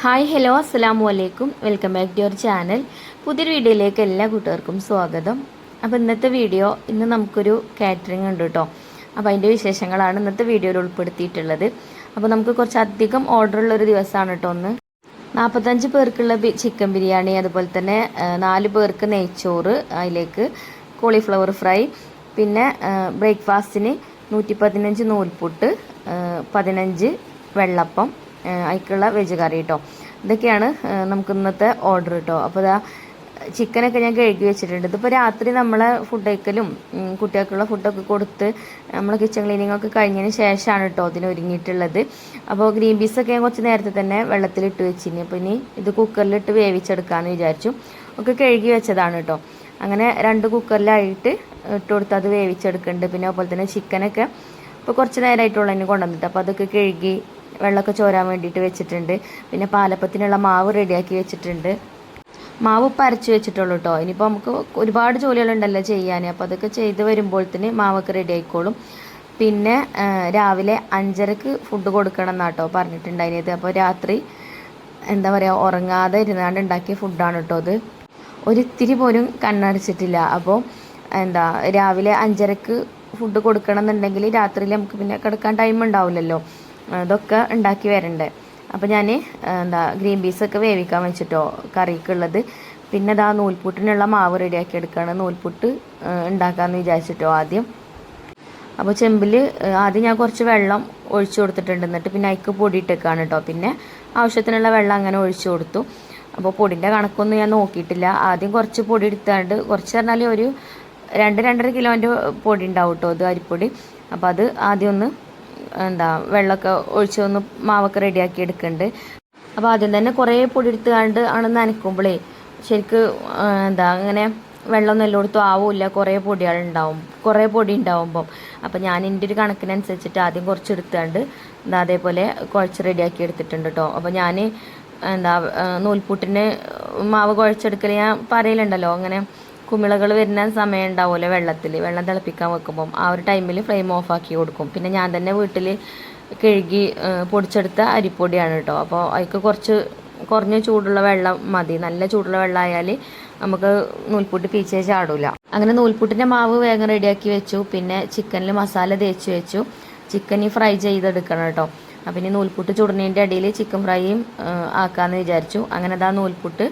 Hi hello അസ്സലാമു അലൈക്കും. Welcome back to your channel. പുതിയൊരു വീഡിയോയിലേക്ക് എല്ലാ കൂട്ടുകാർക്കും സ്വാഗതം. അപ്പോൾ ഇന്നത്തെ വീഡിയോ നമുക്കൊരു കാറ്ററിംഗ് ഉണ്ട് കേട്ടോ. അപ്പോൾ അതിൻ്റെ വിശേഷങ്ങളാണ് ഇന്നത്തെ വീഡിയോയിൽ ഉൾപ്പെടുത്തിയിട്ടുള്ളത്. അപ്പോൾ നമുക്ക് കുറച്ചധികം ഓർഡർ ഉള്ളൊരു ദിവസമാണ് കേട്ടോ. 45 പേർക്കുള്ള ചിക്കൻ ബിരിയാണി, അതുപോലെ തന്നെ 4 പേർക്ക് നെയ്ച്ചോറ്, അതിലേക്ക് കോളിഫ്ലവർ ഫ്രൈ, പിന്നെ ബ്രേക്ക്ഫാസ്റ്റിന് 115 നൂൽപുട്ട്, 15 വെള്ളപ്പം, അതിക്കുള്ള വെജ് കറി കേട്ടോ. ഇതൊക്കെയാണ് നമുക്ക് ഇന്നത്തെ ഓർഡർ കേട്ടോ. അപ്പോൾ ഇതാ ചിക്കനൊക്കെ ഞാൻ കഴുകി വെച്ചിട്ടുണ്ട്. ഇതിപ്പോൾ രാത്രി നമ്മളെ ഫുഡ് കഴിക്കലും കുട്ടികൾക്കുള്ള ഫുഡൊക്കെ കൊടുത്ത് നമ്മൾ കിച്ചൺ ക്ലീനിങ് ഒക്കെ കഴിഞ്ഞതിന് ശേഷമാണ് കേട്ടോ അതിന് ഒരുങ്ങിയിട്ടുള്ളത്. അപ്പോൾ ഗ്രീൻ പീസൊക്കെ ഞാൻ കുറച്ച് നേരത്തെ തന്നെ വെള്ളത്തിലിട്ട് വെച്ചിനി. അപ്പോൾ ഇനി ഇത് കുക്കറിലിട്ട് വേവിച്ചെടുക്കാമെന്ന് വിചാരിച്ചു. ഒക്കെ കഴുകി വെച്ചതാണ് കേട്ടോ. അങ്ങനെ 2 കുക്കറിലായിട്ട് ഇട്ട് കൊടുത്ത് അത് വേവിച്ചെടുക്കുന്നുണ്ട്. പിന്നെ അതുപോലെ തന്നെ ചിക്കനൊക്കെ ഇപ്പോൾ കുറച്ച് നേരമായിട്ടുള്ള തന്നെ കൊണ്ടുവന്നിട്ട് അപ്പോൾ അതൊക്കെ കഴുകി വെള്ളമൊക്കെ ചോരാൻ വേണ്ടിയിട്ട് വെച്ചിട്ടുണ്ട്. പിന്നെ പാലപ്പത്തിനുള്ള മാവ് റെഡിയാക്കി വെച്ചിട്ടുണ്ട്. മാവ് ഇപ്പം അരച്ച് വെച്ചിട്ടുള്ളൂ കേട്ടോ. ഇനിയിപ്പോൾ നമുക്ക് ഒരുപാട് ജോലികളുണ്ടല്ലോ ചെയ്യാൻ. അപ്പോൾ അതൊക്കെ ചെയ്ത് വരുമ്പോഴത്തേന് മാവൊക്കെ റെഡി ആയിക്കോളും. പിന്നെ രാവിലെ 5:30 ഫുഡ് കൊടുക്കണം എന്നാട്ടോ പറഞ്ഞിട്ടുണ്ടായിരുന്നത്. അപ്പോൾ രാത്രി എന്താ പറയുക, ഉറങ്ങാതെ ഇരുന്നാണ്ട് ഉണ്ടാക്കിയ ഫുഡാണ് കേട്ടോ അത്. ഒരിത്തിരി പോലും കണ്ണടച്ചിട്ടില്ല. അപ്പോൾ രാവിലെ 5:30 ഫുഡ് കൊടുക്കണം എന്നുണ്ടെങ്കിൽ രാത്രിയിൽ നമുക്ക് പിന്നെ കിടക്കാൻ ടൈം ഉണ്ടാവില്ലല്ലോ. ഇതൊക്കെ ഉണ്ടാക്കി വരണ്ടേ. അപ്പോൾ ഞാൻ ഗ്രീൻ പീസൊക്കെ വേവിക്കാൻ വെച്ചിട്ടോ കറിക്കുള്ളത്. പിന്നെ നൂൽപുട്ടിനുള്ള മാവ് റെഡിയാക്കി എടുക്കുകയാണ്. നൂൽപുട്ട് ഉണ്ടാക്കാമെന്ന് വിചാരിച്ചിട്ടോ ആദ്യം. അപ്പോൾ ചെമ്പിൽ ആദ്യം ഞാൻ കുറച്ച് വെള്ളം ഒഴിച്ചു കൊടുത്തിട്ടുണ്ട്. എന്നിട്ട് പിന്നെ അതിക്ക് പൊടി ഇട്ടേക്കാണ് കേട്ടോ. പിന്നെ ആവശ്യത്തിനുള്ള വെള്ളം അങ്ങനെ ഒഴിച്ചു കൊടുത്തു. അപ്പോൾ പൊടിൻ്റെ കണക്കൊന്നും ഞാൻ നോക്കിയിട്ടില്ല. ആദ്യം കുറച്ച് പൊടി എടുത്താണ്ട്, കുറച്ച് പറഞ്ഞാൽ ഒരു 2-2.5 കിലോൻ്റെ പൊടി ഉണ്ടാവും കേട്ടോ ഇത്, അരിപ്പൊടി. അപ്പോൾ അത് ആദ്യം ഒന്ന് വെള്ളമൊക്കെ ഒഴിച്ചൊന്ന് മാവൊക്കെ റെഡിയാക്കി എടുക്കുന്നുണ്ട്. അപ്പോൾ ആദ്യം തന്നെ കുറേ പൊടി എടുത്തുകൊണ്ട് ആണ് നനയ്ക്കുമ്പോഴേ ശരിക്ക് അങ്ങനെ വെള്ളം എല്ലായിടത്തും ആവില്ല. കുറേ പൊടി ഉണ്ടാവുമ്പം. അപ്പോൾ ഞാൻ എൻ്റെ ഒരു കണക്കിനനുസരിച്ചിട്ട് ആദ്യം കുറച്ച് എടുത്തുകൊണ്ട് അതേപോലെ കുഴച്ച് റെഡിയാക്കി എടുത്തിട്ടുണ്ട് കേട്ടോ. അപ്പോൾ ഞാൻ നൂൽപുട്ടിന് മാവ് കുഴച്ചെടുക്കൽ ഞാൻ പറയലുണ്ടല്ലോ, അങ്ങനെ കുമിളകൾ വരുന്ന സമയം ഉണ്ടാവുമല്ലോ വെള്ളം തിളപ്പിക്കാൻ വെക്കുമ്പം. ആ ഒരു ടൈമിൽ ഫ്ലെയിം ഓഫാക്കി കൊടുക്കും. പിന്നെ ഞാൻ തന്നെ വീട്ടിൽ കഴുകി പൊടിച്ചെടുത്ത അരിപ്പൊടിയാണ് കേട്ടോ. അപ്പോൾ അതിക്ക് കുറച്ച് കുറഞ്ഞ ചൂടുള്ള വെള്ളം മതി. നല്ല ചൂടുള്ള വെള്ളമായാൽ നമുക്ക് നൂൽപുട്ട് പീച്ചേ ചാടില്ല. അങ്ങനെ നൂൽപുട്ടിൻ്റെ മാവ് വേഗം റെഡിയാക്കി വെച്ചു. പിന്നെ ചിക്കനിൽ മസാല തേച്ച് വെച്ചു. ചിക്കൻ ഫ്രൈ ചെയ്തെടുക്കണം കേട്ടോ. അപ്പം ഇനി നൂൽപുട്ട് ചുടുന്നതിൻ്റെ ഇടയിൽ ചിക്കൻ ഫ്രൈയും ആക്കാമെന്ന് വിചാരിച്ചു. അങ്ങനെ നൂൽപുട്ട്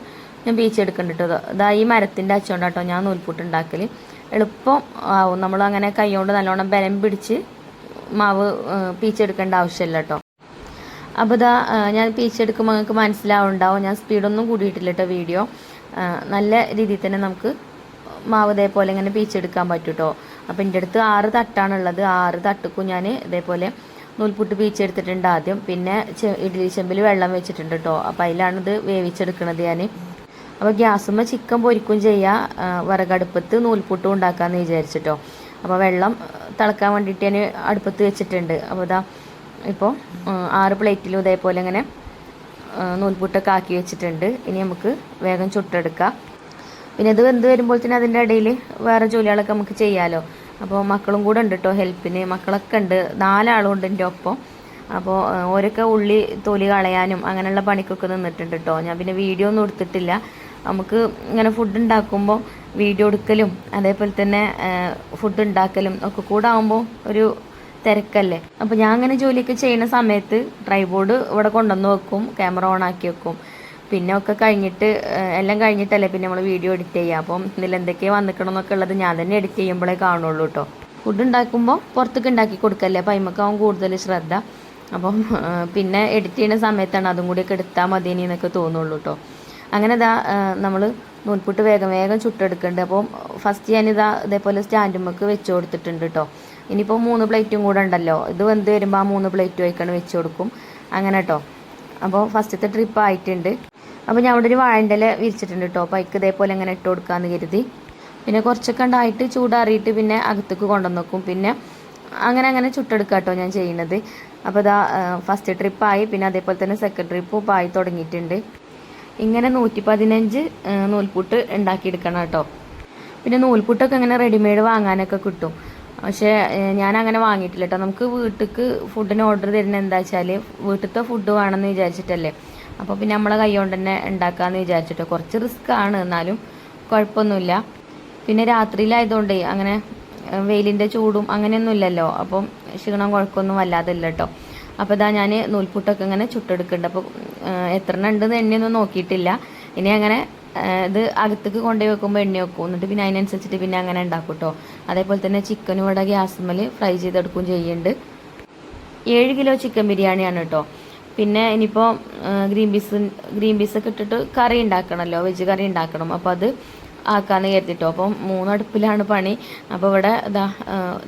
ഞാൻ പീച്ചെടുക്കുന്നുണ്ട് കേട്ടോ. ഈ മരത്തിൻ്റെ അച്ചുകൊണ്ട് കേട്ടോ ഞാൻ നൂൽപുട്ട് ഉണ്ടാക്കൽ. എളുപ്പം ആവും. നമ്മളങ്ങനെ കൈകൊണ്ട് നല്ലോണം ബലം പിടിച്ച് മാവ് പീച്ചെടുക്കേണ്ട ആവശ്യമില്ല കേട്ടോ. അപ്പോൾ ഞാൻ പീച്ചെടുക്കുമ്പോൾ നിങ്ങൾക്ക് മനസ്സിലാവുണ്ടാവും. ഞാൻ സ്പീഡൊന്നും കൂടിയിട്ടില്ല കേട്ടോ വീഡിയോ. നല്ല രീതിയിൽ തന്നെ നമുക്ക് മാവ് ഇതേപോലെ ഇങ്ങനെ പീച്ചെടുക്കാൻ പറ്റും കേട്ടോ. അപ്പോൾ എൻ്റെ അടുത്ത് 6 തട്ടാണുള്ളത്. 6 തട്ടുക്കും ഞാൻ ഇതേപോലെ നൂൽപുട്ട് പീച്ചെടുത്തിട്ടുണ്ട് ആദ്യം. പിന്നെ ഇഡ്ഡലി ചെമ്പിൽ വെള്ളം വെച്ചിട്ടുണ്ട് കേട്ടോ. അപ്പോൾ അതിലാണിത് വേവിച്ചെടുക്കണത് ഞാൻ. അപ്പോൾ ഗ്യാസുമ്മ ചിക്കൻ പൊരിക്കും ചെയ്യാം, വിറകടുപ്പത്ത് നൂൽപുട്ടും ഉണ്ടാക്കാമെന്ന് വിചാരിച്ചിട്ടോ. അപ്പോൾ വെള്ളം തിളക്കാൻ വേണ്ടിയിട്ട് ഞാൻ അടുപ്പത്ത് വെച്ചിട്ടുണ്ട്. അപ്പോൾ ഇപ്പോൾ 6 പ്ലേറ്റിലും ഇതേപോലെ ഇങ്ങനെ നൂൽപുട്ടൊക്കെ ആക്കി വെച്ചിട്ടുണ്ട്. ഇനി നമുക്ക് വേഗം ചുട്ടെടുക്കാം. പിന്നെ ഇത് വെന്ത് വരുമ്പോഴത്തേനും അതിൻ്റെ ഇടയിൽ വേറെ ജോലികളൊക്കെ നമുക്ക് ചെയ്യാമല്ലോ. അപ്പോൾ മക്കളും കൂടെ ഉണ്ട് കേട്ടോ ഹെൽപ്പിന്. മക്കളൊക്കെ ഉണ്ട്, 4 ആളുണ്ട് എൻ്റെ ഒപ്പം. അപ്പോൾ ഓരൊക്കെ ഉള്ളി തൊലി കളയാനും അങ്ങനെയുള്ള പണിക്കൊക്കെ നിന്നിട്ടുണ്ട് കേട്ടോ. ഞാൻ പിന്നെ വീഡിയോ ഒന്നും എടുത്തിട്ടില്ല. നമുക്ക് ഇങ്ങനെ ഫുഡ് ഉണ്ടാക്കുമ്പോൾ വീഡിയോ എടുക്കലും അതേപോലെ തന്നെ ഫുഡ് ഉണ്ടാക്കലും ഒക്കെ കൂടെ ആകുമ്പോൾ ഒരു തിരക്കല്ലേ. അപ്പോൾ ഞാൻ അങ്ങനെ ജോലിയൊക്കെ ചെയ്യുന്ന സമയത്ത് ട്രൈപോഡ് ഇവിടെ കൊണ്ടുവന്ന് വെക്കും, ക്യാമറ ഓൺ ആക്കി വെക്കും. പിന്നെ ഒക്കെ കഴിഞ്ഞിട്ട് എല്ലാം കഴിഞ്ഞിട്ടല്ലേ പിന്നെ നമ്മൾ വീഡിയോ എഡിറ്റ് ചെയ്യുക. അപ്പം ഇതിൽ എന്തൊക്കെയാണ് വന്നിക്കണമെന്നൊക്കെ ഉള്ളത് ഞാൻ തന്നെ എഡിറ്റ് ചെയ്യുമ്പോഴേ കാണുള്ളൂ കേട്ടോ. ഫുഡ് ഉണ്ടാക്കുമ്പോൾ പുറത്തേക്ക് ഉണ്ടാക്കി കൊടുക്കല്ലേ, അപ്പം അതിമക്കാവും കൂടുതൽ ശ്രദ്ധ. അപ്പം പിന്നെ എഡിറ്റ് ചെയ്യുന്ന സമയത്താണ് അതും കൂടിയൊക്കെ എടുത്താൽ മതിയെന്ന് എന്നൊക്കെ തോന്നുള്ളൂ കേട്ടോ. അങ്ങനെ നമ്മൾ നൂൽപുട്ട് വേഗം ചുട്ടെടുക്കുന്നുണ്ട്. അപ്പം ഫസ്റ്റ് ഇതേപോലെ സ്റ്റാൻഡുമ്മക്ക് വെച്ച് കൊടുത്തിട്ടുണ്ട് കേട്ടോ. ഇനിയിപ്പോൾ 3 പ്ലേറ്റും കൂടെ ഉണ്ടല്ലോ. ഇത് വെന്ത് വരുമ്പോൾ ആ 3 പ്ലേറ്റും ആയിക്കാണ് വെച്ച് കൊടുക്കും അങ്ങനെ കേട്ടോ. അപ്പോൾ ഫസ്റ്റത്തെ ട്രിപ്പ് ആയിട്ടുണ്ട്. അപ്പോൾ ഞാൻ അവിടെ ഒരു വാഴൻ്റെ ഇല വിരിച്ചിട്ടുണ്ട് കേട്ടോ. അപ്പോൾ അതിക്ക് ഇതേപോലെ ഇങ്ങനെ ഇട്ട് കൊടുക്കാമെന്ന് കരുതി. പിന്നെ കുറച്ചൊക്കെ ഉണ്ടായിട്ട് ചൂടാറിയിട്ട് പിന്നെ അകത്തേക്ക് കൊണ്ടുവന്ന് വെക്കും. പിന്നെ അങ്ങനെ ചുട്ടെടുക്കുക കേട്ടോ ഞാൻ ചെയ്യുന്നത്. അപ്പോൾ ഫസ്റ്റ് ട്രിപ്പായി. പിന്നെ അതേപോലെ തന്നെ സെക്കൻഡ് ട്രിപ്പും ആയി തുടങ്ങിയിട്ടുണ്ട്. ഇങ്ങനെ 115 നൂൽപുട്ട് ഉണ്ടാക്കിയെടുക്കണം കേട്ടോ. പിന്നെ നൂൽപുട്ടൊക്കെ ഇങ്ങനെ റെഡിമെയ്ഡ് വാങ്ങാനൊക്കെ കിട്ടും. പക്ഷേ ഞാൻ അങ്ങനെ വാങ്ങിയിട്ടില്ല കേട്ടോ. നമുക്ക് വീട്ടിലേക്ക് ഫുഡിന് ഓർഡർ തരുന്നത് എന്താ വെച്ചാൽ വീട്ടിലത്തെ ഫുഡ് വേണമെന്ന് വിചാരിച്ചിട്ടല്ലേ. അപ്പോൾ പിന്നെ നമ്മളെ കൈ കൊണ്ട് തന്നെ ഉണ്ടാക്കാമെന്ന് വിചാരിച്ചിട്ടോ. കുറച്ച് റിസ്ക് ആണ്, എന്നാലും കുഴപ്പമൊന്നുമില്ല. പിന്നെ രാത്രിയിലായതുകൊണ്ട് അങ്ങനെ വെയിലിൻ്റെ ചൂടും അങ്ങനെയൊന്നും ഇല്ലല്ലോ, അപ്പം ക്ഷീണം കുഴപ്പമൊന്നും വല്ലാതില്ല കേട്ടോ. അപ്പോൾ ഇതാ ഞാൻ നൂൽപുട്ടൊക്കെ ഇങ്ങനെ ചുട്ടെടുക്കുന്നുണ്ട്. അപ്പോൾ എത്ര എണ്ണം ഉണ്ടെന്ന് എണ്ണയൊന്നും നോക്കിയിട്ടില്ല. ഇനി അങ്ങനെ ഇത് അകത്തേക്ക് കൊണ്ടുപോയി വെക്കുമ്പോൾ എണ്ണ വെക്കും, എന്നിട്ട് പിന്നെ അതിനനുസരിച്ചിട്ട് പിന്നെ അങ്ങനെ ഉണ്ടാക്കും കേട്ടോ. അതേപോലെ തന്നെ ചിക്കനും ഇവിടെ ഗ്യാസുമ്മൽ ഫ്രൈ ചെയ്തെടുക്കുകയും ചെയ്യുന്നുണ്ട്. 7 കിലോ ചിക്കൻ ബിരിയാണിയാണ് കേട്ടോ. പിന്നെ ഇനിയിപ്പോൾ ഗ്രീൻ പീസൊക്കെ ഇട്ടിട്ട് കറി ഉണ്ടാക്കണമല്ലോ, വെജ് കറി ഉണ്ടാക്കണം. അപ്പോൾ അത് ആക്കാമെന്ന് കരുതിട്ടോ. അപ്പം 3 അടുപ്പിലാണ് പണി. അപ്പോൾ ഇവിടെ ഇതാ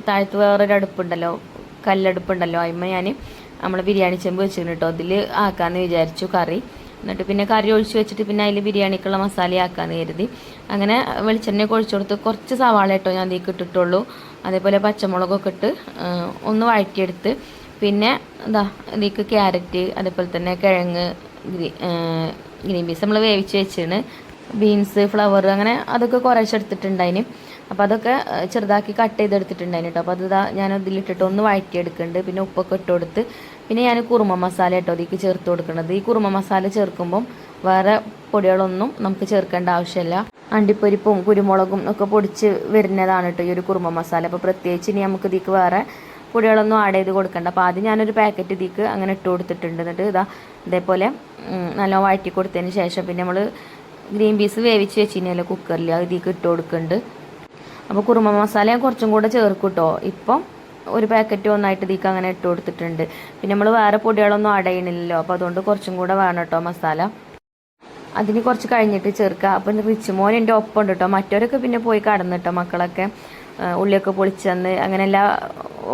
താഴത്ത് വേറൊരു അടുപ്പുണ്ടല്ലോ, കല്ലടുപ്പുണ്ടല്ലോ, അതിന്മേൽ ഞാൻ നമ്മൾ ബിരിയാണി ചെമ്പ് വെച്ചിരുന്നു കേട്ടോ. അതിൽ ആക്കാമെന്ന് വിചാരിച്ചു കറി. എന്നിട്ട് പിന്നെ കറി ഒഴിച്ച് വെച്ചിട്ട് പിന്നെ അതിൽ ബിരിയാണിക്കുള്ള മസാല ആക്കാമെന്ന് കരുതി. അങ്ങനെ വെളിച്ചെണ്ണയൊക്കെ ഒഴിച്ചു കൊടുത്ത് കുറച്ച് സവാള കേട്ടോ ഞാൻ ഇതിലേക്ക് ഇട്ടിട്ടുള്ളൂ. അതേപോലെ പച്ചമുളകൊക്കെ ഇട്ട് ഒന്ന് വഴറ്റിയെടുത്ത് പിന്നെ എന്താ ഇതിലേക്ക് ക്യാരറ്റ്, അതേപോലെ തന്നെ കിഴങ്ങ്, ഗ്രീൻ പീസ് നമ്മൾ വേവിച്ച് വെച്ചാണ്, ബീൻസ്, ഫ്ലവർ, അങ്ങനെ അതൊക്കെ കുറച്ചെടുത്തിട്ടുണ്ടായിന്. അപ്പോൾ അതൊക്കെ ചെറുതാക്കി കട്ട് ചെയ്തെടുത്തിട്ടുണ്ടായിന് കേട്ടോ. അപ്പോൾ അത് ഞാൻ ഇതിലിട്ടിട്ട് ഒന്ന് വഴറ്റിയെടുക്കുന്നുണ്ട്. പിന്നെ ഉപ്പൊക്കെ ഇട്ട് കൊടുത്ത് പിന്നെ ഞാൻ കുറുമ മസാല കേട്ടോ ഇതിലേക്ക് ചേർത്ത് കൊടുക്കുന്നത്. ഈ കുറുമ മസാല ചേർക്കുമ്പം വേറെ പൊടികളൊന്നും നമുക്ക് ചേർക്കേണ്ട ആവശ്യമില്ല. അണ്ടിപ്പരിപ്പും കുരുമുളകും ഒക്കെ പൊടിച്ച് വരുന്നതാണ് കേട്ടോ ഈ ഒരു കുറുമ മസാല. അപ്പോൾ പ്രത്യേകിച്ച് ഇനി നമുക്ക് ഇതിലേക്ക് വേറെ പൊടികളൊന്നും ആഡ് ചെയ്ത് കൊടുക്കണ്ട. അപ്പോൾ ആദ്യം ഞാനൊരു പാക്കറ്റ് ഇതിലേക്ക് അങ്ങനെ ഇട്ട് കൊടുത്തിട്ടുണ്ട്. എന്നിട്ട് ഇതേപോലെ നല്ലോണം വഴറ്റി കൊടുത്തതിന് ശേഷം പിന്നെ നമ്മൾ ഗ്രീൻ പീസ് വേവിച്ച് വെച്ചിരുന്നല്ലോ കുക്കറിൽ, അത് ഇതിലേക്ക് ഇട്ട് കൊടുക്കുന്നുണ്ട്. അപ്പോൾ കുറുമ മസാല ഞാൻ കുറച്ചും കൂടെ ചേർക്കും കേട്ടോ. ഇപ്പം ഒരു പാക്കറ്റ് ഒന്നായിട്ട് ഇതിലേക്ക് അങ്ങനെ ഇട്ട് കൊടുത്തിട്ടുണ്ട്. പിന്നെ നമ്മൾ വേറെ പൊടികളൊന്നും ആഡ് ചെയ്യണില്ലല്ലോ, അപ്പോൾ അതുകൊണ്ട് കുറച്ചും കൂടെ വേണം കേട്ടോ മസാല. അതിന് കുറച്ച് കഴിഞ്ഞിട്ട് ചേർക്കുക. അപ്പം റിച്ച് മോൻ എൻ്റെ ഒപ്പം ഉണ്ട് കേട്ടോ. മറ്റവരൊക്കെ പിന്നെ പോയി കടന്നിട്ടോ, മക്കളൊക്കെ ഉള്ളിയൊക്കെ പൊളിച്ചന്ന് അങ്ങനെ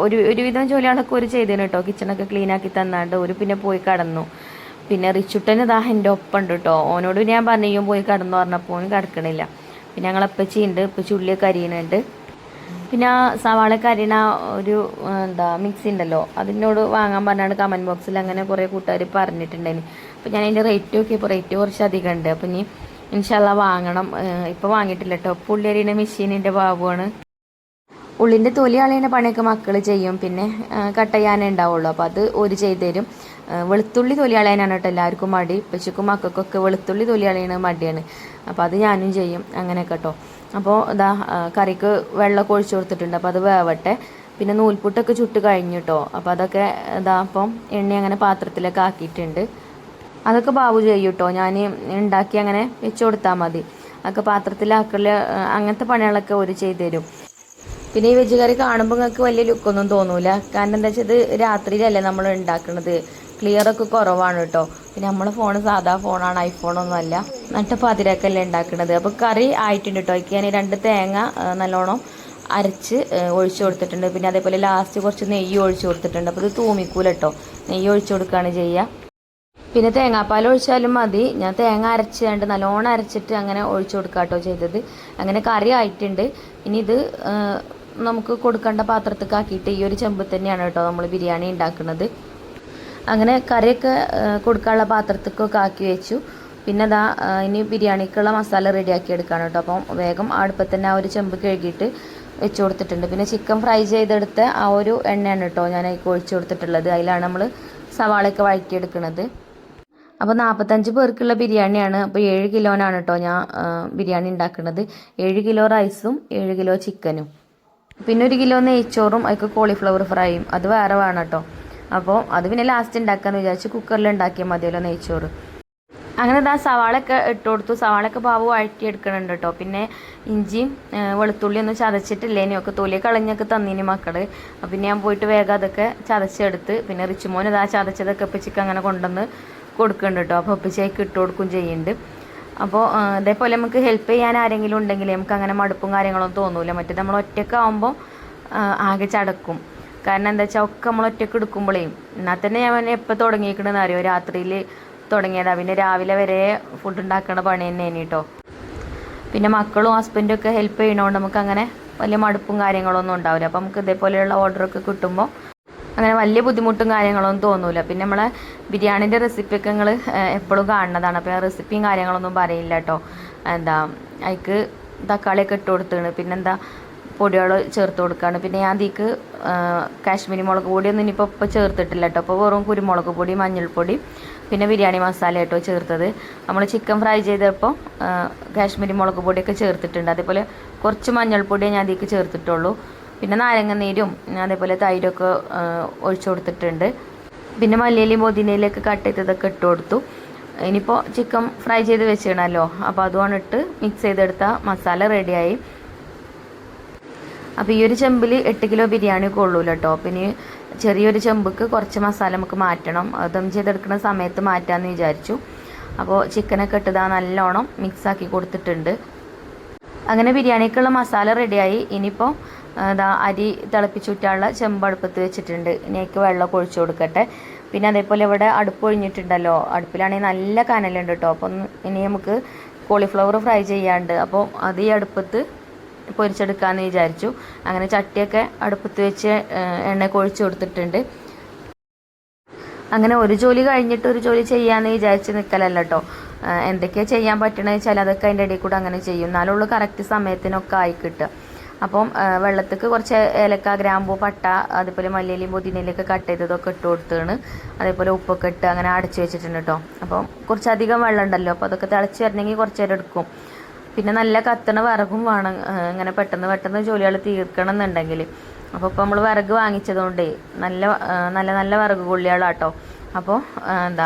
ഒരുവിധം ജോലികളൊക്കെ ഒരു ചെയ്തേന് കേട്ടോ. കിച്ചണൊക്കെ ക്ലീനാക്കി തന്നാണ്ട് ഒരു പിന്നെ പോയി കടന്നു. പിന്നെ റിച്ചുട്ടന് എൻ്റെ ഒപ്പം ഉണ്ട് കേട്ടോ. ഓനോട് ഞാൻ പറഞ്ഞു പോയി കടന്നു പറഞ്ഞപ്പോൾ ഓന് കിടക്കണില്ല. പിന്നെ ഞങ്ങളപ്പച്ചിയുണ്ട്, ഇപ്പച്ചി ഉള്ളിയൊക്കെ അരിയണുണ്ട്. പിന്നെ ആ സവാളയൊക്കെ അരിയണ ഒരു മിക്സി ഉണ്ടല്ലോ, അതിനോട് വാങ്ങാൻ പറഞ്ഞാണ് കമൻറ്റ് ബോക്സിൽ അങ്ങനെ കുറേ കൂട്ടുകാർ പറഞ്ഞിട്ടുണ്ടായിരുന്നു. അപ്പോൾ ഞാൻ അതിൻ്റെ റേറ്റ് നോക്കിയപ്പോൾ റേറ്റ് കുറച്ച് അധികം ഉണ്ട്. അപ്പോൾ ഇനി ഇൻഷാല്ലാ വാങ്ങണം. ഇപ്പോൾ വാങ്ങിയിട്ടില്ല കേട്ടോ. ഉള്ളി അരിയണ മെഷീനിൻ്റെ ബാബുവാണ്. ഉള്ളിൻ്റെ തൊലി കളയുന്ന പണിയൊക്കെ മക്കൾ ചെയ്യും, പിന്നെ കട്ട് ചെയ്യാനേ ഉണ്ടാവുള്ളൂ. അപ്പോൾ അത് ഒരു ചെയ്ത് തരും. വെളുത്തുള്ളി തൊലി കളയാനാണ് കേട്ടോ എല്ലാവർക്കും മടി. പശുക്കും മക്കൾക്കൊക്കെ വെളുത്തുള്ളി തൊലി കളയണ മടിയാണ്. അപ്പോൾ അത് ഞാനും ചെയ്യും അങ്ങനെയൊക്കെ കേട്ടോ. അപ്പോൾ കറിക്ക് വെള്ളമൊക്കെ ഒഴിച്ചു കൊടുത്തിട്ടുണ്ട്. അപ്പോൾ അത് വേവട്ടെ. പിന്നെ നൂൽപുട്ടൊക്കെ ചുട്ട് കഴിഞ്ഞു കേട്ടോ. അപ്പോൾ അതൊക്കെ അപ്പം എണ്ണ അങ്ങനെ പാത്രത്തിലൊക്കെ ആക്കിയിട്ടുണ്ട്. അതൊക്കെ ബാബു ചെയ്യും കേട്ടോ. ഞാൻ ഉണ്ടാക്കി അങ്ങനെ വെച്ച് കൊടുത്താൽ മതി. അതൊക്കെ പാത്രത്തിലാക്കൽ അങ്ങനത്തെ പണികളൊക്കെ ഒരു ചെയ്ത് തരും. പിന്നെ ഈ വെജ് കറി കാണുമ്പോൾ നിങ്ങൾക്ക് വലിയ ലുക്കൊന്നും തോന്നൂല. കാരണം എന്താ വെച്ചാൽ ഇത് രാത്രിയിലല്ലേ നമ്മൾ ഉണ്ടാക്കുന്നത്, ക്ലിയറൊക്കെ കുറവാണ് കേട്ടോ. പിന്നെ നമ്മളെ ഫോൺ സാധാ ഫോണാണ്, ഐഫോണൊന്നും അല്ല. നട്ടപ്പാതിരക്കല്ലേ ഉണ്ടാക്കുന്നത്. അപ്പോൾ കറി ആയിട്ടുണ്ട് കേട്ടോ. എനിക്ക് ഞാൻ 2 തേങ്ങ നല്ലോണം അരച്ച് ഒഴിച്ചു കൊടുത്തിട്ടുണ്ട്. പിന്നെ അതേപോലെ ലാസ്റ്റ് കുറച്ച് നെയ്യ് ഒഴിച്ചു കൊടുത്തിട്ടുണ്ട്. അപ്പോൾ ഇത് തൂമിക്കൂല കേട്ടോ, നെയ്യ് ഒഴിച്ചു കൊടുക്കുകയാണ് ചെയ്യുക. പിന്നെ തേങ്ങാപ്പാൽ ഒഴിച്ചാലും മതി. ഞാൻ തേങ്ങ അരച്ചുകൊണ്ട് നല്ലോണം അരച്ചിട്ട് അങ്ങനെ ഒഴിച്ചു കൊടുക്കുക കേട്ടോ ചെയ്തത്. അങ്ങനെ കറി ആയിട്ടുണ്ട്. ഇനി ഇത് നമുക്ക് കൊടുക്കേണ്ട പാത്രത്തേക്ക് ആക്കിയിട്ട് ഈ ഒരു ചെമ്പ് തന്നെയാണ് കേട്ടോ നമ്മൾ ബിരിയാണി ഉണ്ടാക്കുന്നത്. അങ്ങനെ കറിയൊക്കെ കൊടുക്കാനുള്ള പാത്രത്തേക്കൊക്കെ ആക്കി വെച്ചു. പിന്നെ ഇനി ബിരിയാണിക്കുള്ള മസാല റെഡിയാക്കി എടുക്കുകയാണ് കേട്ടോ. അപ്പം വേഗം അടുപ്പത്ത് തന്നെ ആ ഒരു ചെമ്പ് കഴുകിയിട്ട് വെച്ച് കൊടുത്തിട്ടുണ്ട്. പിന്നെ ചിക്കൻ ഫ്രൈ ചെയ്തെടുത്ത ആ ഒരു എണ്ണയാണ് കേട്ടോ ഞാൻ അതിൽ ഒഴിച്ച് കൊടുത്തിട്ടുള്ളത്. അതിലാണ് നമ്മൾ സവാളയൊക്കെ വഴറ്റിയെടുക്കുന്നത്. അപ്പോൾ 45 പേർക്കുള്ള ബിരിയാണിയാണ്. അപ്പോൾ 7 കിലോനാണ് കേട്ടോ ഞാൻ ബിരിയാണി ഉണ്ടാക്കുന്നത്. 7 കിലോ റൈസും 7 കിലോ ചിക്കനും, പിന്നെ 1 കിലോ നെയ്ച്ചോറും അതിൽ കോളിഫ്ലവർ ഫ്രൈയും അത് വേറെ വേണം കേട്ടോ. അപ്പോൾ അത് പിന്നെ ലാസ്റ്റ് ഉണ്ടാക്കാമെന്ന് വിചാരിച്ച് കുക്കറിൽ ഉണ്ടാക്കിയാൽ മതിയല്ലോ നെയ്ച്ചോറ്. അങ്ങനെ സവാളയൊക്കെ ഇട്ട് കൊടുത്തു. സവാളയൊക്കെ ബാബു വഴറ്റിയെടുക്കണുണ്ട് കേട്ടോ. പിന്നെ ഇഞ്ചിയും വെളുത്തുള്ളി ഒന്നും ചതച്ചിട്ടില്ലേനും ഒക്കെ തൊലി കളഞ്ഞൊക്കെ തന്നീനി മക്കൾ. പിന്നെ ഞാൻ പോയിട്ട് വേഗം അതൊക്കെ ചതച്ചെടുത്ത് പിന്നെ റിച്ചുമോൻ ചതച്ചതൊക്കെ ഉപ്പച്ചിക്ക് അങ്ങനെ കൊണ്ടുവന്ന് കൊടുക്കുന്നുണ്ട് കേട്ടോ. അപ്പോൾ ഉപ്പച്ചയ്ക്ക് ഇട്ട് കൊടുക്കും ചെയ്യുന്നുണ്ട്. അപ്പോൾ ഇതേപോലെ നമുക്ക് ഹെൽപ്പ് ചെയ്യാൻ ആരെങ്കിലും ഉണ്ടെങ്കിൽ നമുക്ക് അങ്ങനെ മടുപ്പും കാര്യങ്ങളൊന്നും തോന്നൂല. മറ്റേ നമ്മൾ ഒറ്റയ്ക്ക് ആകുമ്പോൾ ആകെ ചടക്കും. കാരണം എന്താ വെച്ചാൽ ഒക്കെ നമ്മൾ ഒറ്റയ്ക്ക് എടുക്കുമ്പോഴേ, എന്നാൽ തന്നെ ഞാൻ എപ്പോൾ തുടങ്ങിയിരിക്കണമെന്ന് അറിയോ, രാത്രിയിൽ തുടങ്ങിയതാണ്. പിന്നെ രാവിലെ വരെ ഫുഡ് ഉണ്ടാക്കുന്ന പണി തന്നെയാണ് കേട്ടോ. പിന്നെ മക്കളും ഹസ്ബൻഡും ഒക്കെ ഹെൽപ്പ് ചെയ്യണോണ്ട് നമുക്ക് അങ്ങനെ വലിയ മടുപ്പും കാര്യങ്ങളൊന്നും ഉണ്ടാവില്ല. അപ്പോൾ നമുക്ക് ഇതേപോലെയുള്ള ഓർഡറൊക്കെ കിട്ടുമ്പോൾ അങ്ങനെ വലിയ ബുദ്ധിമുട്ടും കാര്യങ്ങളൊന്നും തോന്നൂല. പിന്നെ നമ്മളെ ബിരിയാണീൻ്റെ റെസിപ്പിയൊക്കെ നിങ്ങൾ എപ്പോഴും കാണുന്നതാണ്. അപ്പോൾ റെസിപ്പിയും കാര്യങ്ങളൊന്നും പറയില്ല കേട്ടോ. അതിക്ക് തക്കാളിയൊക്കെ ഇട്ട് കൊടുത്താണ്. പിന്നെന്താ പൊടികൾ ചേർത്ത് കൊടുക്കുകയാണ്. പിന്നെ ഞാൻ അതിക്ക് കാശ്മീരി മുളക് പൊടിയൊന്നും ഇനിയിപ്പോൾ ചേർത്തിട്ടില്ല കേട്ടോ. അപ്പോൾ വെറും കുരുമുളക് പൊടി, മഞ്ഞൾപ്പൊടി, പിന്നെ ബിരിയാണി മസാല കേട്ടോ ചേർത്തത്. നമ്മൾ ചിക്കൻ ഫ്രൈ ചെയ്തപ്പോൾ കാശ്മീരി മുളക് പൊടിയൊക്കെ ചേർത്തിട്ടുണ്ട്. അതേപോലെ കുറച്ച് മഞ്ഞൾപ്പൊടിയെ ഞാൻ അതിലേക്ക് ചേർത്തിട്ടുള്ളൂ. പിന്നെ നാരങ്ങ നീരും അതേപോലെ തൈരൊക്കെ ഒഴിച്ചു കൊടുത്തിട്ടുണ്ട്. പിന്നെ മല്ലിയിലയും പുതിനയിലൊക്കെ കട്ട് ചെയ്തതൊക്കെ ഇട്ട് കൊടുത്തു. ഇനിയിപ്പോൾ ചിക്കൻ ഫ്രൈ ചെയ്ത് വെച്ചിടണമല്ലോ, അപ്പോൾ അതുമാണ് ഇട്ട് മിക്സ് ചെയ്തെടുത്ത മസാല റെഡിയായി. അപ്പോൾ ഈ ഒരു ചെമ്പിൽ 8 കിലോ ബിരിയാണി കൊള്ളൂല കേട്ടോ. പിന്നെ ചെറിയൊരു ചെമ്പുക്ക് കുറച്ച് മസാല നമുക്ക് മാറ്റണം, ദം ചെയ്തെടുക്കുന്ന സമയത്ത് മാറ്റാമെന്ന് വിചാരിച്ചു. അപ്പോൾ ചിക്കനൊക്കെ ഇട്ടതാ നല്ലോണം മിക്സാക്കി കൊടുത്തിട്ടുണ്ട്. അങ്ങനെ ബിരിയാണിക്കുള്ള മസാല റെഡിയായി. ഇനിയിപ്പോൾ അരി തിളപ്പിച്ചൂറ്റാനുള്ള ചെമ്പ് അടുപ്പത്ത് വെച്ചിട്ടുണ്ട്. ഇനിക്ക് വെള്ളം ഒഴിച്ചു കൊടുക്കട്ടെ. പിന്നെ അതേപോലെ ഇവിടെ അടുപ്പ് ഒഴിഞ്ഞിട്ടുണ്ടല്ലോ, അടുപ്പിലാണെങ്കിൽ നല്ല കനലുണ്ട് കേട്ടോ. അപ്പം ഇനി നമുക്ക് കോളിഫ്ലവർ ഫ്രൈ ചെയ്യാണ്ട്, അപ്പോൾ അത് ഈ അടുപ്പത്ത് പൊരിച്ചെടുക്കാമെന്ന് വിചാരിച്ചു. അങ്ങനെ ചട്ടിയൊക്കെ അടുപ്പത്ത് വെച്ച് എണ്ണയൊക്കെ ഒഴിച്ചു കൊടുത്തിട്ടുണ്ട്. അങ്ങനെ ഒരു ജോലി കഴിഞ്ഞിട്ട് ഒരു ജോലി ചെയ്യാമെന്ന് വിചാരിച്ച് നിൽക്കലല്ല കേട്ടോ. എന്തൊക്കെയാണ് ചെയ്യാൻ പറ്റണമെന്ന് വെച്ചാൽ അതൊക്കെ അതിൻ്റെ ഇടയിൽ കൂടെ അങ്ങനെ ചെയ്യും, എന്നാലുള്ള കറക്റ്റ് സമയത്തിനൊക്കെ ആയി കിട്ടുക. അപ്പം വെള്ളത്തേക്ക് കുറച്ച് ഏലക്ക, ഗ്രാമ്പൂ, പട്ട, അതേപോലെ മല്ലിയിലയും പുതിനയിലൊക്കെ കട്ട് ചെയ്തതൊക്കെ ഇട്ട് കൊടുത്താണ്. അതേപോലെ ഉപ്പൊക്കെ ഇട്ട് അങ്ങനെ അടച്ചു വെച്ചിട്ടുണ്ട് കേട്ടോ. അപ്പം കുറച്ചധികം വെള്ളം ഉണ്ടല്ലോ, അപ്പോൾ അതൊക്കെ തിളച്ച് വരണമെങ്കിൽ കുറച്ച് നേരം എടുക്കും. പിന്നെ നല്ല കത്തണ വിറകും വേണം ഇങ്ങനെ പെട്ടെന്ന് ജോലികൾ തീർക്കണം എന്നുണ്ടെങ്കിൽ. അപ്പോൾ ഇപ്പോൾ നമ്മൾ വിറക് വാങ്ങിച്ചതുകൊണ്ടേ നല്ല വിറക് കൊള്ളികളാട്ടോ. അപ്പോൾ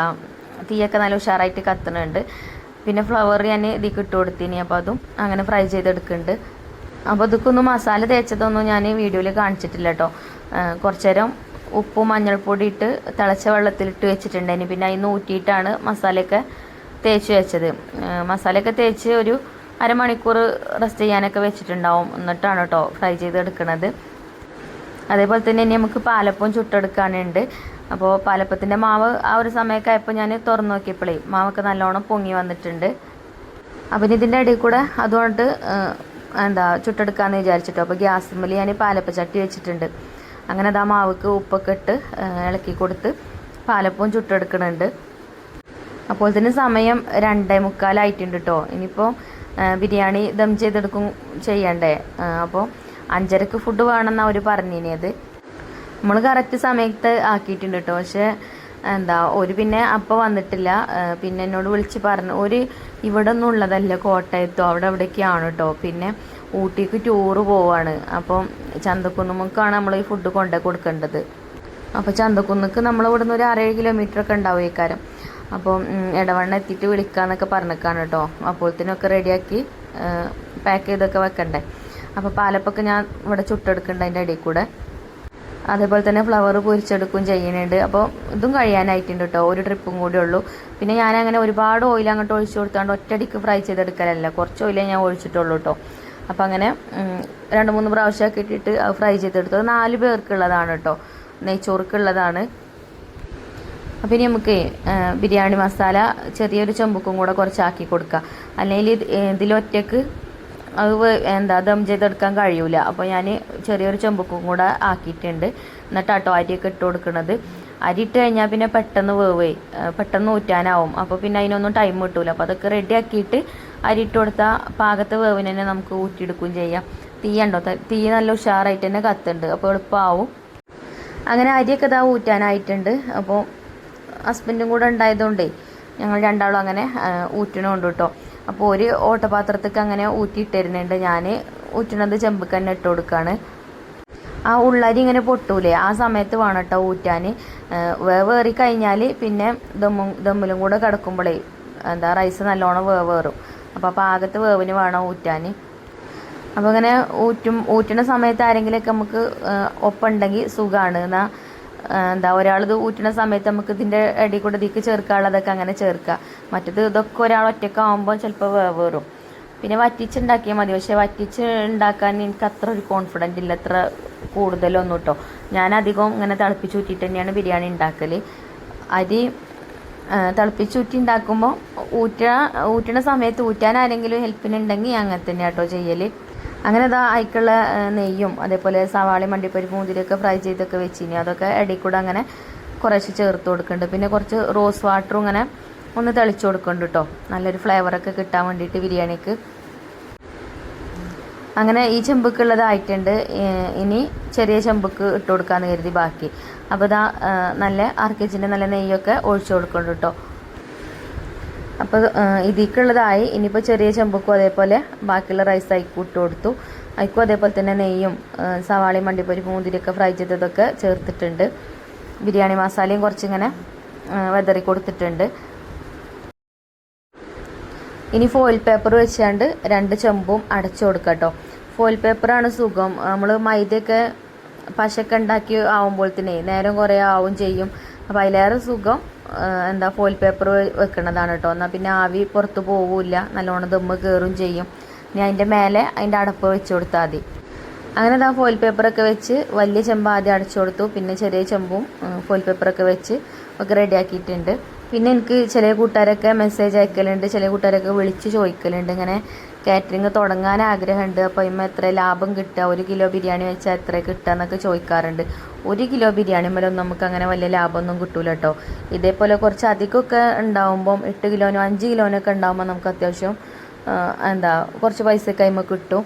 തീയൊക്കെ നല്ല ഉഷാറായിട്ട് കത്തണുണ്ട്. പിന്നെ ഫ്ലവർ ഞാൻ ഇതിലേക്ക് ഇട്ട് കൊടുത്തിന്, അപ്പോൾ അതും അങ്ങനെ ഫ്രൈ ചെയ്തെടുക്കുന്നുണ്ട്. അപ്പോൾ ഇതൊക്കെ ഒന്നും മസാല തേച്ചതൊന്നും ഞാൻ വീഡിയോയിൽ കാണിച്ചിട്ടില്ല കേട്ടോ. കുറച്ച് നേരം ഉപ്പും മഞ്ഞൾപ്പൊടി ഇട്ട് തിളച്ച വെള്ളത്തിലിട്ട് വെച്ചിട്ടുണ്ടായിന്. പിന്നെ അതിന് ഊറ്റിയിട്ടാണ് മസാലയൊക്കെ തേച്ച് വെച്ചത്. മസാലയൊക്കെ തേച്ച് ഒരു അരമണിക്കൂർ റെസ്റ്റ് ചെയ്യാനൊക്കെ വെച്ചിട്ടുണ്ടാവും. എന്നിട്ടാണ് കേട്ടോ ഫ്രൈ ചെയ്തെടുക്കുന്നത്. അതേപോലെ തന്നെ ഇനി നമുക്ക് പാലപ്പം ചുട്ടെടുക്കാനുണ്ട്. അപ്പോൾ പാലപ്പത്തിൻ്റെ മാവ് ആ ഒരു സമയമൊക്കെ ആയപ്പോൾ ഞാൻ തുറന്നു നോക്കിയപ്പോഴേ മാവൊക്കെ നല്ലോണം പൊങ്ങി വന്നിട്ടുണ്ട്. അപ്പം ഇതിൻ്റെ ഇടയിൽ കൂടെ അതുകൊണ്ട് ചുട്ടെടുക്കാമെന്ന് വിചാരിച്ചിട്ടോ. അപ്പോൾ ഗ്യാസിന്മേൽ ഞാൻ പാലപ്പ ചട്ടി വെച്ചിട്ടുണ്ട്. അങ്ങനെ ആ മാവക്ക് ഉപ്പൊക്കെ ഇട്ട് ഇളക്കി കൊടുത്ത് പാലപ്പവും ചുട്ടെടുക്കുന്നുണ്ട്. അപ്പോൾ തന്നെ സമയം 2:45 കേട്ടോ. ഇനിയിപ്പോൾ ബിരിയാണി ദം ചെയ്തെടുക്കും ചെയ്യണ്ടേ. അപ്പോൾ 5:30 ഫുഡ് വേണമെന്നാണ് അവർ പറഞ്ഞിനിയത്. നമ്മൾ കറക്റ്റ് സമയത്ത് ആക്കിയിട്ടുണ്ട് കേട്ടോ. പക്ഷേ ഒരു പിന്നെ അപ്പോൾ വന്നിട്ടില്ല. പിന്നെ എന്നോട് വിളിച്ച് പറഞ്ഞു, ഒരു ഇവിടെ ഒന്നും ഉള്ളതല്ല, കോട്ടയത്തോ അവിടെ എവിടേക്കാണ് കേട്ടോ. പിന്നെ ഊട്ടിക്ക് ടൂറ് പോവാണ്. അപ്പം ചന്തക്കുന്നുമ്മക്കാണ് നമ്മൾ ഈ ഫുഡ് കൊണ്ടു കൊടുക്കേണ്ടത്. അപ്പോൾ ചന്തക്കുന്നുക്ക് നമ്മളിവിടെ നിന്ന് ഒരു 6-7 കിലോമീറ്ററൊക്കെ ഉണ്ടാവും ഈ കാര്യം. അപ്പം ഇടവണ്ണ എത്തിയിട്ട് വിളിക്കാമെന്നൊക്കെ പറഞ്ഞേക്കാണ് കേട്ടോ. അപ്പോഴത്തേനൊക്കെ റെഡിയാക്കി പാക്ക് ചെയ്തൊക്കെ വെക്കണ്ടേ. അപ്പോൾ പാലപ്പൊക്കെ ഞാൻ ഇവിടെ ചുട്ടെടുക്കുന്നുണ്ട് അതിൻ്റെ ഇടയിൽ കൂടെ. അതേപോലെ തന്നെ ഫ്ലവർ പൊരിച്ചെടുക്കും ചെയ്യുന്നുണ്ട്. അപ്പോൾ ഇതും കഴിയാനായിട്ടുണ്ട് കേട്ടോ. ഒരു ട്രിപ്പും കൂടി ഉള്ളൂ. പിന്നെ ഞാനങ്ങനെ ഒരുപാട് ഓയിൽ അങ്ങോട്ട് ഒഴിച്ചു കൊടുത്താണ്ട് ഒറ്റയടിക്ക് ഫ്രൈ ചെയ്തെടുക്കലല്ല, കുറച്ച് ഓയിലേ ഞാൻ ഒഴിച്ചിട്ടുള്ളൂ കേട്ടോ. അപ്പോൾ അങ്ങനെ 2-3 പ്രാവശ്യമൊക്കെ ഇട്ടിട്ട് അത് ഫ്രൈ ചെയ്തെടുത്തു. 4 പേർക്കുള്ളതാണ് കേട്ടോ, നെയ്ച്ചോറുക്കുള്ളതാണ്. അപ്പോൾ ഇനി നമുക്ക് ബിരിയാണി മസാല ചെറിയൊരു ചെമ്പുക്കും കൂടെ കുറച്ചാക്കി കൊടുക്കുക. അല്ലെങ്കിൽ ഇതിലൊറ്റക്ക് അത് ദം ചെയ്തെടുക്കാൻ കഴിയൂല. അപ്പോൾ ഞാൻ ചെറിയൊരു ചെമ്പുക്കും കൂടെ ആക്കിയിട്ടുണ്ട്. എന്നിട്ടാട്ടോ അരിയൊക്കെ ഇട്ട് കൊടുക്കുന്നത്. അരി ഇട്ട് കഴിഞ്ഞാൽ പിന്നെ പെട്ടെന്ന് ഊറ്റാനാവും. അപ്പോൾ പിന്നെ അതിനൊന്നും ടൈം കിട്ടൂല. അപ്പോൾ അതൊക്കെ റെഡിയാക്കിയിട്ട് അരി ഇട്ട് കൊടുത്താൽ പാകത്തെ വേവിന് തന്നെ നമുക്ക് ഊറ്റിയെടുക്കുകയും ചെയ്യാം. തീ നല്ല ഉഷാറായിട്ട് തന്നെ കത്തുണ്ട്, അപ്പോൾ എളുപ്പമാവും. അങ്ങനെ അരിയൊക്കെ ഊറ്റാനായിട്ടുണ്ട്. അപ്പോൾ ഹസ്ബൻഡും കൂടെ ഉണ്ടായതുകൊണ്ടേ ഞങ്ങൾ രണ്ടാളും അങ്ങനെ ഊറ്റണമുണ്ട് കേട്ടോ. അപ്പോൾ ഒരു ഓട്ടപാത്രത്തേക്ക് അങ്ങനെ ഊറ്റിയിട്ടിരുന്നുണ്ട്. ഞാൻ ഊറ്റണത് ചെമ്പുക്ക് തന്നെ ഇട്ട് കൊടുക്കുകയാണ്. ആ ഉള്ളരി ഇങ്ങനെ പൊട്ടൂലേ, ആ സമയത്ത് വേണം കേട്ടോ ഊറ്റാൻ. വേവേറി കഴിഞ്ഞാൽ പിന്നെ ദമ്മിലും കൂടെ കിടക്കുമ്പോഴേ റൈസ് നല്ലോണം വേവേറും. അപ്പോൾ പാകത്ത് വേവിന് വേണം ഊറ്റാൻ. അപ്പോൾ അങ്ങനെ ഊറ്റുന്ന സമയത്ത് ആരെങ്കിലുമൊക്കെ നമുക്ക് ഒപ്പുണ്ടെങ്കിൽ സുഖമാണ്. ഒരാളിത് ഊറ്റുന്ന സമയത്ത് നമുക്ക് ഇതിൻ്റെ ഇടയിൽ കൂടെ ഇതിക്ക് ചേർക്കാനുള്ളതൊക്കെ അങ്ങനെ ചേർക്കുക. മറ്റത് ഇതൊക്കെ ഒരാൾ ഒറ്റക്കാവുമ്പോൾ ചിലപ്പോൾ വേവേറും. പിന്നെ വറ്റിച്ചുണ്ടാക്കിയാൽ മതി. പക്ഷേ വറ്റിച്ച് ഉണ്ടാക്കാൻ എനിക്ക് അത്ര ഒരു കോൺഫിഡൻറ്റ് ഇല്ല, അത്ര കൂടുതലൊന്നും കേട്ടോ. ഞാൻ അധികം ഇങ്ങനെ തിളപ്പിച്ചൂറ്റിയിട്ട് തന്നെയാണ് ബിരിയാണി ഉണ്ടാക്കൽ. അരി തിളപ്പിച്ചൂറ്റി ഉണ്ടാക്കുമ്പോൾ ഊറ്റണ സമയത്ത് ഊറ്റാൻ ആരെങ്കിലും ഹെൽപ്പിനുണ്ടെങ്കിൽ അങ്ങനെ തന്നെയാണ് കേട്ടോ ചെയ്യൽ. അങ്ങനെ അതിക്കുള്ള നെയ്യും അതേപോലെ സവാളയും മണ്ടിപ്പരിപ്പ് മുന്തിരിയൊക്കെ ഫ്രൈ ചെയ്തൊക്കെ വെച്ചിനി. അതൊക്കെ ഇടയിൽ കൂടെ അങ്ങനെ കുറച്ച് ചേർത്ത് കൊടുക്കുന്നുണ്ട്. പിന്നെ കുറച്ച് റോസ് വാട്ടറും ഇങ്ങനെ ഒന്ന് തെളിച്ച് കൊടുക്കുന്നുണ്ട് കേട്ടോ, നല്ലൊരു ഫ്ലേവറൊക്കെ കിട്ടാൻ വേണ്ടിയിട്ട് ബിരിയാണിക്ക്. അങ്ങനെ ഈ ചെമ്പുക്കുള്ളതായിട്ടുണ്ട്. ഇനി ചെറിയ ചെമ്പുക്ക് ഇട്ട് കൊടുക്കാമെന്ന് കരുതി ബാക്കി. അപ്പോൾ നല്ല 6 kg നല്ല നെയ്യൊക്കെ ഒഴിച്ചു കൊടുക്കുന്നുണ്ട് കേട്ടോ. അപ്പോൾ ഇതിക്കുള്ളതായി. ഇനിയിപ്പോൾ ചെറിയ ചെമ്പുക്കും അതേപോലെ ബാക്കിയുള്ള റൈസ് അയക്കും ഇട്ട് കൊടുത്തു. അയക്കും അതേപോലെ തന്നെ നെയ്യും സവാളയും മണ്ടിപ്പരിപ്പ് മുന്തിരിയൊക്കെ ഫ്രൈ ചെയ്തതൊക്കെ ചേർത്തിട്ടുണ്ട്. ബിരിയാണി മസാലയും കുറച്ചിങ്ങനെ വെതറി കൊടുത്തിട്ടുണ്ട്. ഇനി ഫോയിൽ പേപ്പർ വെച്ചാണ്ട് 2 ചെമ്പും അടച്ചു കൊടുക്കാം കേട്ടോ. ഫോയിൽ പേപ്പറാണ് സുഖം. നമ്മൾ മൈദയൊക്കെ പശയൊക്കെ ഉണ്ടാക്കി ആവുമ്പോഴത്തേനെ നേരം കുറേ ആവും ചെയ്യും. അപ്പോൾ അതിലേറെ സുഖം ഫോയിൽ പേപ്പർ വെക്കണതാണ് കേട്ടോ. എന്നാൽ പിന്നെ ആവി പുറത്ത് പോവില്ല, നല്ലോണം ദമ്മ് കയറും ചെയ്യും. ഇനി അതിൻ്റെ മേലെ അതിൻ്റെ അടപ്പ് വെച്ച് കൊടുത്താൽ മതി. അങ്ങനെ ഫോയിൽ പേപ്പറൊക്കെ വെച്ച് വലിയ ചെമ്പ് ആദ്യം അടച്ചു കൊടുത്തു. പിന്നെ ചെറിയ ചെമ്പും ഫോയിൽ പേപ്പറൊക്കെ വെച്ച് ഒക്കെ റെഡിയാക്കിയിട്ടുണ്ട്. പിന്നെ എനിക്ക് ചില കൂട്ടുകാരൊക്കെ മെസ്സേജ് അയക്കലുണ്ട്, ചില കൂട്ടുകാരൊക്കെ വിളിച്ച് ചോദിക്കലുണ്ട് ഇങ്ങനെ കാറ്ററിങ് തുടങ്ങാൻ ആഗ്രഹമുണ്ട്, അപ്പോൾ ഇമ്മ എത്ര ലാഭം കിട്ടുക, 1 കിലോ ബിരിയാണി വെച്ചാൽ എത്ര കിട്ടുക എന്നൊക്കെ ചോദിക്കാറുണ്ട്. 1 കിലോ ബിരിയാണി മേലൊന്നും നമുക്ക് അങ്ങനെ വലിയ ലാഭമൊന്നും കിട്ടൂല കേട്ടോ. ഇതേപോലെ കുറച്ച് അധികമൊക്കെ ഉണ്ടാവുമ്പം 8 കിലോനോ 5 കിലോനൊക്കെ ഉണ്ടാകുമ്പോൾ നമുക്ക് അത്യാവശ്യം കുറച്ച് പൈസയൊക്കെ അതിമ്മ കിട്ടും.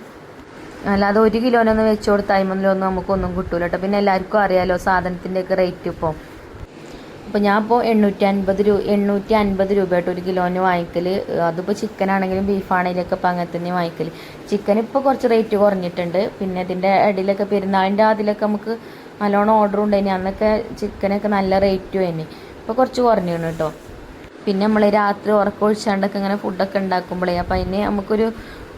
അല്ലാതെ 1 കിലോനൊന്നും വെച്ച് കൊടുത്ത അതിമ്മൊന്നും നമുക്കൊന്നും കിട്ടൂല കേട്ടോ. പിന്നെ എല്ലാവർക്കും അറിയാമല്ലോ സാധനത്തിൻ്റെയൊക്കെ റേറ്റ് ഇപ്പോൾ. അപ്പോൾ ഞാൻ ഇപ്പോൾ 850 രൂപ കേട്ടോ 1 കിലോന് വാങ്ങിക്കൽ. അതിപ്പോൾ ചിക്കനാണെങ്കിലും ബീഫാണെങ്കിലൊക്കെ ഇപ്പോൾ അങ്ങനെ തന്നെ വാങ്ങിക്കൽ. ചിക്കൻ ഇപ്പോൾ കുറച്ച് റേറ്റ് കുറഞ്ഞിട്ടുണ്ട്. പിന്നെ ഇതിൻ്റെ ഇടയിലൊക്കെ പെരുന്നാളിൻ്റെ അതിലൊക്കെ നമുക്ക് നല്ലോണം ഓർഡർ ഉണ്ടായിനി. അന്നൊക്കെ ചിക്കനൊക്കെ നല്ല റേറ്റും തന്നെ. ഇപ്പോൾ കുറച്ച് കുറഞ്ഞാണ് കേട്ടോ. പിന്നെ നമ്മൾ രാത്രി ഉറക്കമൊഴിച്ചാണ്ടൊക്കെ ഇങ്ങനെ ഫുഡൊക്കെ ഉണ്ടാക്കുമ്പോഴേ അപ്പോൾ അതിന് നമുക്കൊരു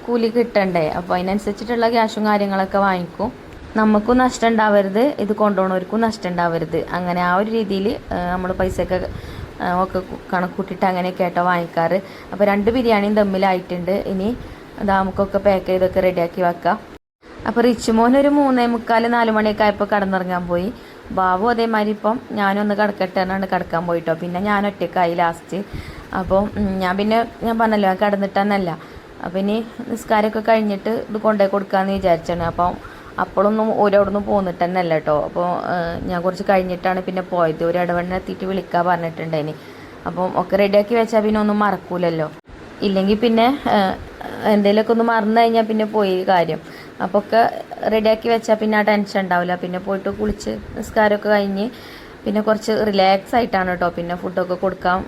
കൂലി കിട്ടണ്ടേ. അപ്പോൾ അതിനനുസരിച്ചിട്ടുള്ള ക്യാഷും കാര്യങ്ങളൊക്കെ വാങ്ങിക്കും. നമുക്കും നഷ്ടം ഉണ്ടാവരുത്, ഇത് കൊണ്ടുപോകണവർക്കും നഷ്ടം ഉണ്ടാവരുത്. അങ്ങനെ ആ ഒരു രീതിയിൽ നമ്മൾ പൈസയൊക്കെ ഒക്കെ കണക്കൂട്ടിയിട്ട് അങ്ങനെയൊക്കെ ആയിട്ടോ വാങ്ങിക്കാറ്. അപ്പോൾ 2 ബിരിയാണിയും തമ്മിലായിട്ടുണ്ട്. ഇനി നമുക്കൊക്കെ പാക്ക് ചെയ്തൊക്കെ റെഡിയാക്കി വെക്കാം. അപ്പോൾ റിച്ചുമോൻ ഒരു 3:45 4 ആയപ്പോൾ കടന്നിറങ്ങാൻ പോയി. ബാബു അതേമാതിരി ഇപ്പം ഞാനൊന്ന് കിടക്കട്ടെ എന്നാണ് കിടക്കാൻ പോയിട്ടോ. പിന്നെ ഞാൻ ഒറ്റക്കായി ലാസ്റ്റ്. അപ്പോൾ ഞാൻ പറഞ്ഞല്ലോ ഞാൻ കിടന്നിട്ടെന്നല്ല. അപ്പോൾ ഇനി നിസ്കാരമൊക്കെ കഴിഞ്ഞിട്ട് ഇത് കൊണ്ടുപോയി കൊടുക്കാമെന്ന് വിചാരിച്ചാണ്. അപ്പം അപ്പോഴൊന്നും ഓരോടൊന്നും പോന്നിട്ട് തന്നെ അല്ല കേട്ടോ. അപ്പോൾ ഞാൻ കുറച്ച് കഴിഞ്ഞിട്ടാണ് പിന്നെ പോയത്. ഒരു ഇടവണ്ണ എത്തിയിട്ട് വിളിക്കാൻ പറഞ്ഞിട്ടുണ്ടായിനി. അപ്പം ഒക്കെ റെഡിയാക്കി വെച്ചാൽ പിന്നെ ഒന്നും മറക്കൂലല്ലോ. ഇല്ലെങ്കിൽ പിന്നെ എന്തെങ്കിലുമൊക്കെ ഒന്ന് മറന്നു കഴിഞ്ഞാൽ പിന്നെ പോയി കാര്യം. അപ്പോൾ ഒക്കെ റെഡിയാക്കി വെച്ചാൽ പിന്നെ ആ ടെൻഷൻ ഉണ്ടാവില്ല. പിന്നെ പോയിട്ട് കുളിച്ച് നിസ്കാരമൊക്കെ കഴിഞ്ഞ് പിന്നെ കുറച്ച് റിലാക്സ് ആയിട്ടാണ് കേട്ടോ പിന്നെ ഫുഡൊക്കെ കൊടുക്കാൻ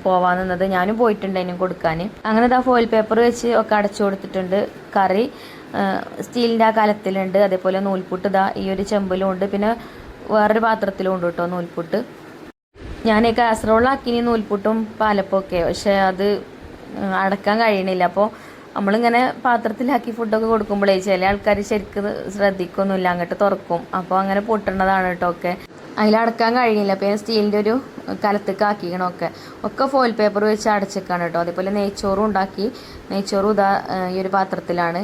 പോവാൻ നിന്നത്. ഞാനും പോയിട്ടുണ്ടായിരുന്നു കൊടുക്കാൻ. അങ്ങനെ ഫോയിൽ പേപ്പർ വെച്ച് ഒക്കെ അടച്ചു കൊടുത്തിട്ടുണ്ട്. കറി സ്റ്റീലിൻ്റെ ആ കലത്തിലുണ്ട്. അതേപോലെ നൂൽപുട്ട് ഈ ഒരു ചെമ്പിലും ഉണ്ട്. പിന്നെ വേറൊരു പാത്രത്തിലും ഉണ്ട് കേട്ടോ നൂൽപുട്ട്. ഞാൻ കാസറോളാക്കിനി നൂൽപുട്ടും പാലപ്പമൊക്കെ, പക്ഷേ അത് അടക്കാൻ കഴിയണില്ല. അപ്പോൾ നമ്മളിങ്ങനെ പാത്രത്തിലാക്കി ഫുഡൊക്കെ കൊടുക്കുമ്പോഴേ ചില ആൾക്കാർ ശരിക്കും ശ്രദ്ധിക്കൊന്നുമില്ല, അങ്ങോട്ട് തുറക്കും. അപ്പോൾ അങ്ങനെ പൊട്ടുന്നതാണ് കേട്ടോ. ഒക്കെ അതിലടക്കാൻ കഴിയില്ല. അപ്പോൾ സ്റ്റീലിൻ്റെ ഒരു കലത്തേക്ക് ആക്കിക്കണമൊക്കെ ഒക്കെ ഫോയിൽ പേപ്പർ വെച്ച് അടച്ചേക്കാണ് കേട്ടോ. അതേപോലെ നെയ്ച്ചോറും ഉണ്ടാക്കി. നെയ്ച്ചോറും ഈ ഒരു പാത്രത്തിലാണ്.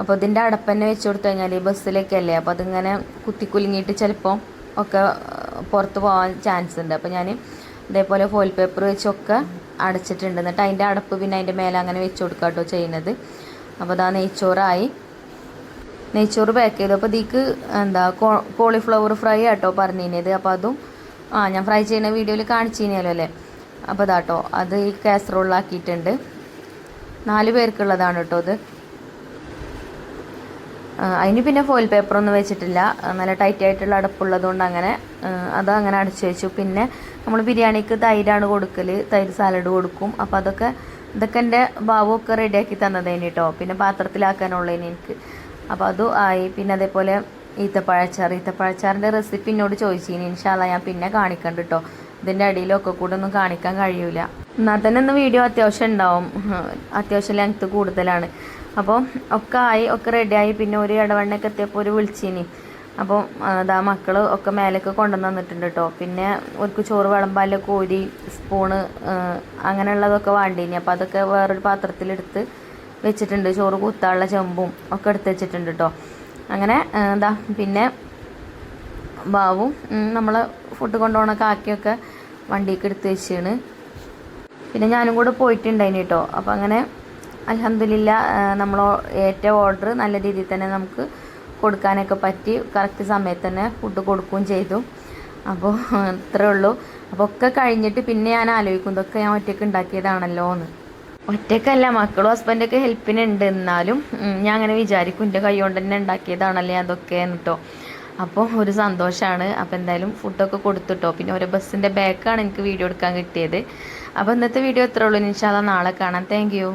അപ്പോൾ ഇതിൻ്റെ അടപ്പന്നെ വെച്ച് കൊടുത്തു കഴിഞ്ഞാൽ ബസ്സിലൊക്കെ അല്ലേ, അപ്പോൾ അതിങ്ങനെ കുത്തിക്കുലുങ്ങിയിട്ട് ചിലപ്പോൾ ഒക്കെ പുറത്ത് പോകാൻ ചാൻസ് ഉണ്ട്. അപ്പോൾ ഞാൻ ഇതേപോലെ ഫോയിൽ പേപ്പർ വെച്ചൊക്കെ അടച്ചിട്ടുണ്ട്. എന്നിട്ട് അതിൻ്റെ അടപ്പ് പിന്നെ അതിൻ്റെ മേലെ അങ്ങനെ വെച്ച് കൊടുക്കുക കേട്ടോ ചെയ്യുന്നത്. അപ്പോൾ നെയ്ച്ചോറായി. നെയ്ച്ചോറ് പാക്ക് ചെയ്തു. അപ്പോൾ ഇതിക്ക് കോളിഫ്ലവർ ഫ്രൈ ആട്ടോ പറഞ്ഞിരുന്നത്. അപ്പോൾ അതും ഞാൻ ഫ്രൈ ചെയ്യുന്ന വീഡിയോയിൽ കാണിച്ചിരുന്നല്ലോ അല്ലേ. അപ്പോൾ ഇതാട്ടോ അത് ഈ കാസറോളിലാക്കിയിട്ടുണ്ട്. 4 പേർക്കുള്ളതാണ് കേട്ടോ ഇത്. അതിന് പിന്നെ ഫോയിൽ പേപ്പറൊന്നും വെച്ചിട്ടില്ല. നല്ല ടൈറ്റ് ആയിട്ടുള്ള അടപ്പുള്ളതുകൊണ്ട് അങ്ങനെ അതങ്ങനെ അടച്ചു വെച്ചു. പിന്നെ നമ്മൾ ബിരിയാണിക്ക് തൈരാണ് കൊടുക്കൽ, തൈര് സാലഡ് കൊടുക്കും. അപ്പോൾ ഇതൊക്കെ എൻ്റെ ബാബുവൊക്കെ റെഡിയാക്കി തന്നതേന് കേട്ടോ. പിന്നെ പാത്രത്തിലാക്കാനുള്ളതിന് എനിക്ക്. അപ്പോൾ അതും ആയി. പിന്നെ അതേപോലെ ഈത്തപ്പഴച്ചാറിൻ്റെ റെസിപ്പി എന്നോട് ചോദിച്ചിനി. ഇൻഷാ അല്ലാഹ് ഞാൻ പിന്നെ കാണിക്കണ്ട കേട്ടോ. ഇതിൻ്റെ അടിയിലൊക്കെ കൂടെ ഒന്നും കാണിക്കാൻ കഴിയൂല. എന്നാൽ തന്നെ ഒന്ന് വീഡിയോ അത്യാവശ്യം ഉണ്ടാവും, അത്യാവശ്യം ലെങ്ത്ത് കൂടുതലാണ്. അപ്പോൾ ഒക്കെ ആയി, ഒക്കെ റെഡിയായി. പിന്നെ ഒരു ഇടവണ്ണയൊക്കെ എത്തിയപ്പോൾ ഒരു വിളിച്ചിനി. അപ്പോൾ മക്കൾ ഒക്കെ മേലേക്ക് കൊണ്ടുവന്ന് തന്നിട്ടുണ്ട് കേട്ടോ. പിന്നെ ഒരു ചോറ് വിളമ്പാല കോരി സ്പൂണ് അങ്ങനെയുള്ളതൊക്കെ വേണ്ടിനി. അപ്പോൾ അതൊക്കെ വേറൊരു പാത്രത്തിലെടുത്ത് വെച്ചിട്ടുണ്ട്. ചോറ് കുത്താനുള്ള ചെമ്പും ഒക്കെ എടുത്ത് വെച്ചിട്ടുണ്ട് കേട്ടോ. അങ്ങനെ പിന്നെ ബാവും നമ്മൾ ഫുഡ് കൊണ്ടുപോകണ കാക്കിയൊക്കെ വണ്ടിക്ക് എടുത്ത് വെച്ചാണ്. പിന്നെ ഞാനും കൂടെ പോയിട്ടുണ്ടായിന് കേട്ടോ. അപ്പോൾ അങ്ങനെ അൽഹംദുലില്ലാ നമ്മൾ ഏറ്റ ഓർഡർ നല്ല രീതിയിൽ തന്നെ നമുക്ക് കൊടുക്കാനൊക്കെ പറ്റി. കറക്റ്റ് സമയത്ത് തന്നെ ഫുഡ് കൊടുക്കുകയും ചെയ്തു. അപ്പോൾ ഇത്രയേ ഉള്ളൂ. അപ്പോൾ ഒക്കെ കഴിഞ്ഞിട്ട് പിന്നെ ഞാൻ ആലോചിക്കും ഇതൊക്കെ ഞാൻ ഒറ്റയ്ക്ക് ഉണ്ടാക്കിയതാണല്ലോ എന്ന്. ഒറ്റയ്ക്കല്ല, മക്കളും ഹസ്ബൻഡൊക്കെ ഹെൽപ്പിനുണ്ട്. എന്നാലും ഞാൻ അങ്ങനെ വിചാരിക്കും എൻ്റെ കൈ കൊണ്ട് തന്നെ ഉണ്ടാക്കിയതാണല്ലേ അതൊക്കെ എന്നിട്ടോ. അപ്പോൾ ഒരു സന്തോഷമാണ്. അപ്പോൾ എന്തായാലും ഫുഡൊക്കെ കൊടുത്തിട്ടോ. പിന്നെ ഒരു ബസ്സിൻ്റെ ബാക്കാണ് എനിക്ക് വീഡിയോ എടുക്കാൻ കിട്ടിയത്. അപ്പോൾ ഇന്നത്തെ വീഡിയോ ഇത്രേ ഉള്ളൂ. ഇൻഷാ അല്ലാ നാളെ കാണാം. Thank you.